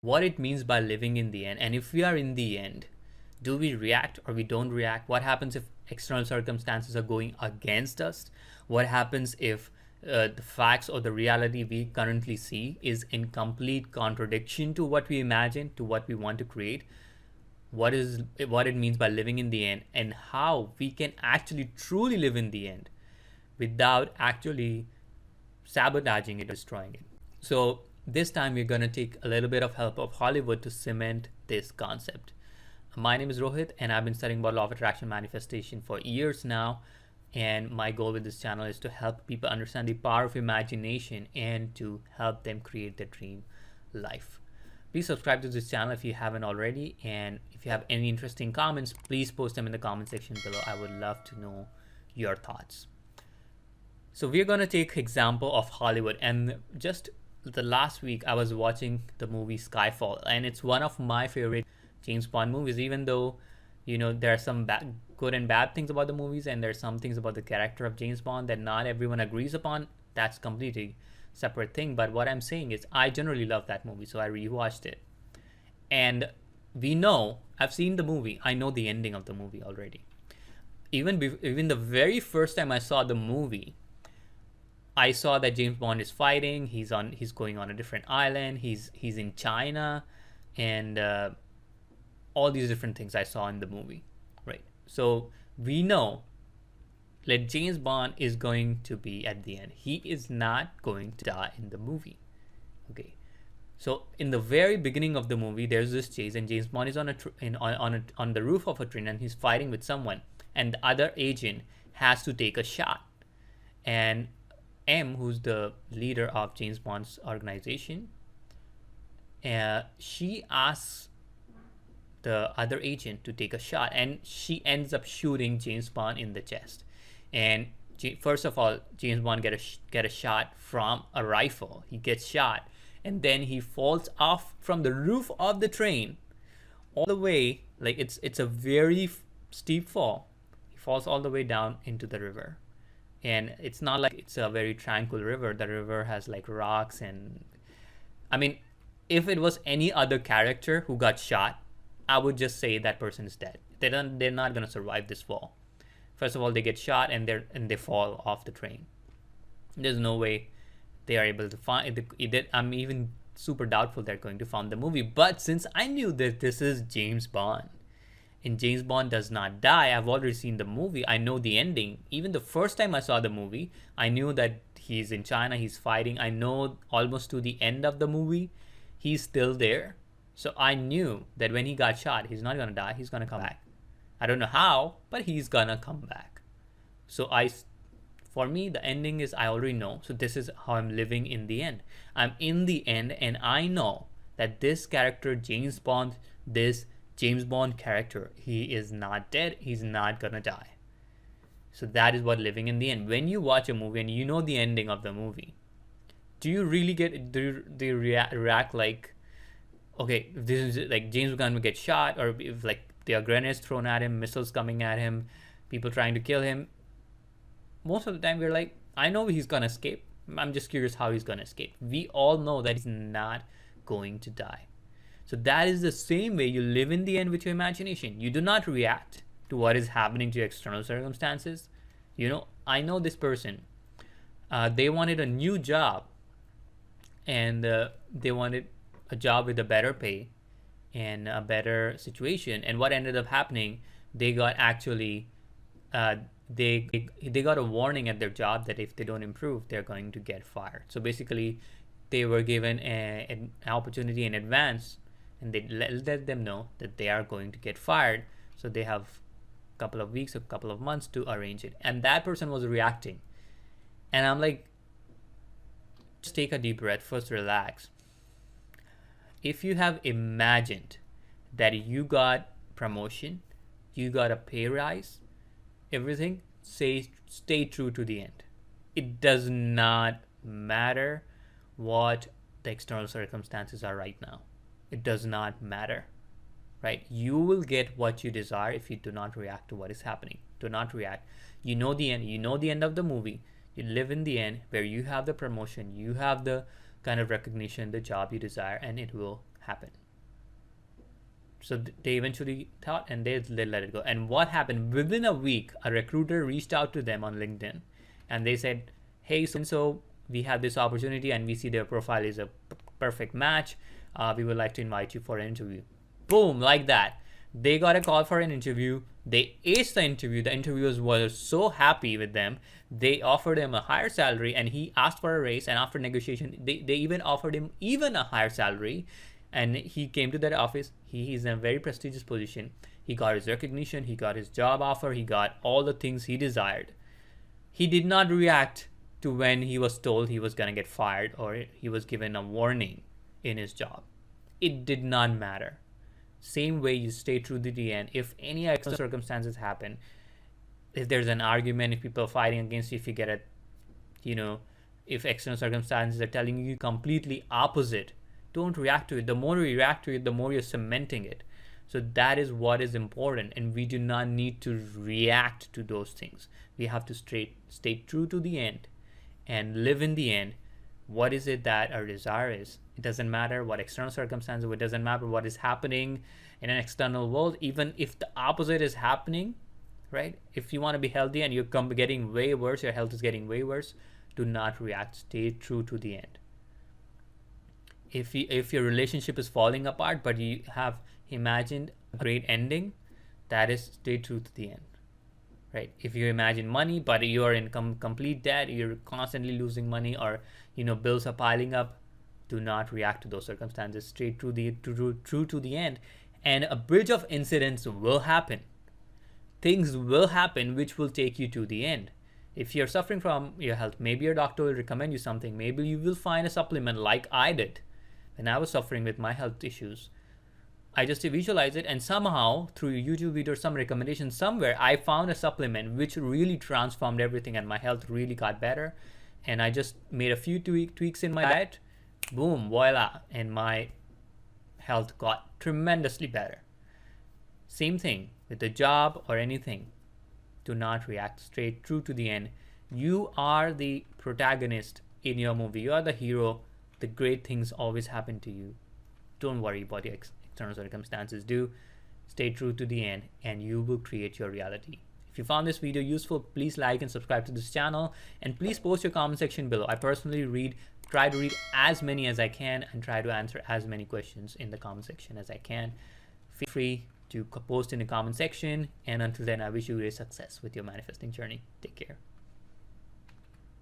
what it means by living in the end. And if we are in the end, do we react or we don't react? What happens if external circumstances are going against us? What happens if the facts or the reality we currently see is in complete contradiction to what we imagine, to what we want to create? What it means by living in the end, and how we can actually truly live in the end without actually sabotaging it, destroying it. So this time we're going to take a little bit of help of Hollywood to cement this concept. My name is Rohit, and I've been studying about law of attraction manifestation for years now. And my goal with this channel is to help people understand the power of imagination and to help them create their dream life. Please subscribe to this channel if you haven't already. And if you have any interesting comments, please post them in the comment section below. I would love to know your thoughts. So we're going to take example of Hollywood. And just the last week, I was watching the movie Skyfall. And it's one of my favorite James Bond movies, even though, you know, there are some good and bad things about the movies, and there's some things about the character of James Bond that not everyone agrees upon. That's completely separate thing. But what I'm saying is I generally love that movie, so I rewatched it. And we know, I've seen the movie, I know the ending of the movie already. Even the very first time I saw the movie, I saw that James Bond is fighting. He's going on a different island. He's in China, and all these different things I saw in the movie, right? So we know that James Bond is going to be at the end. He is not going to die in the movie, okay? So in the very beginning of the movie, there's this chase, and James Bond is on the roof of a train, and he's fighting with someone, and the other agent has to take a shot, and M, who's the leader of James Bond's organization, she asks the other agent to take a shot, and she ends up shooting James Bond in the chest. And first of all, James Bond get a shot from a rifle. He gets shot, and then he falls off from the roof of the train all the way. Like it's a very steep fall. He falls all the way down into the river, and it's not like it's a very tranquil river. The river has like rocks, and I mean, if it was any other character who got shot, I would just say that person is dead. They're not gonna survive this fall. First of all, they get shot, and they fall off the train. There's no way they are able to find it. I'm even super doubtful they're going to find the movie. But since I knew that this is James Bond, and James Bond does not die, I've already seen the movie. I know the ending. Even the first time I saw the movie, I knew that he's in China, he's fighting. I know almost to the end of the movie, he's still there. So I knew that when he got shot, he's not gonna die. He's gonna come back. I don't know how, but he's gonna come back. So for me, the ending is I already know. So this is how I'm living in the end. I'm in the end, and I know that this character, James Bond, this James Bond character, he is not dead. He's not gonna die. So that is what living in the end. When you watch a movie and you know the ending of the movie, do you really do you react like, okay, if this is like James Gunn will get shot, or if like there are grenades thrown at him, missiles coming at him, people trying to kill him? Most of the time we're like, I know he's gonna escape. I'm just curious how he's gonna escape. We all know that he's not going to die. So that is the same way you live in the end with your imagination. You do not react to what is happening to your external circumstances. You know, I know this person. They wanted a new job, and they wanted a job with a better pay and a better situation. And what ended up happening, they got actually they got a warning at their job that if they don't improve, they're going to get fired. So basically, they were given an opportunity in advance, and they let them know that they are going to get fired. So they have a couple of weeks, a couple of months to arrange it. And that person was reacting, and I'm like, just take a deep breath, first relax. If you have imagined that you got promotion, you got a pay rise, everything, stay true to the end. It does not matter what the external circumstances are right now. It does not matter, right? You will get what you desire if you do not react to what is happening. Do not react. You know the end. You know the end of the movie. You live in the end where you have the promotion, you have the kind of recognition, the job you desire, and it will happen. So they eventually thought, and they let it go. And what happened? Within a week, a recruiter reached out to them on LinkedIn, and they said, "Hey, so we have this opportunity, and we see their profile is a perfect match. We would like to invite you for an interview." Boom, like that. They got a call for an interview. They aced the interview. The interviewers were so happy with them. They offered him a higher salary, and he asked for a raise. And after negotiation, they even offered him even a higher salary. And he came to that office. He's in a very prestigious position. He got his recognition. He got his job offer. He got all the things he desired. He did not react to when he was told he was going to get fired or he was given a warning in his job. It did not matter. Same way, you stay true to the end. If any external circumstances happen, if there's an argument, if people are fighting against you, if you get a, if external circumstances are telling you completely opposite, don't react to it. The more you react to it, the more you're cementing it. So that is what is important, and we do not need to react to those things. We have to stay true to the end and live in the end. What is it that our desire is? It doesn't matter what external circumstances, it doesn't matter what is happening in an external world, even if the opposite is happening, right? If you want to be healthy and you're getting way worse, your health is getting way worse, do not react. Stay true to the end. If your relationship is falling apart, but you have imagined a great ending, that is, stay true to the end, right? If you imagine money, but you are in complete debt, you're constantly losing money, or bills are piling up, do not react to those circumstances. Stay true to the end, and a bridge of incidents will happen. Things will happen which will take you to the end. If you're suffering from your health, maybe your doctor will recommend you something. Maybe you will find a supplement, like I did when I was suffering with my health issues. I just visualized it, and somehow through a YouTube video or some recommendation somewhere, I found a supplement which really transformed everything, and my health really got better. And I just made a few tweaks in my diet. Boom, voila, and my health got tremendously better. Same thing with the job or anything. Do not react. Straight true to the end. You are the protagonist in your movie. You are the hero. The great things always happen to you. Don't worry about the external circumstances. Do stay true to the end, and you will create your reality. If you found this video useful, please like and subscribe to this channel, and please post your comment section below. I personally try to read as many as I can and try to answer as many questions in the comment section as I can. Feel free to post in the comment section, and until then, I wish you great success with your manifesting journey. Take care.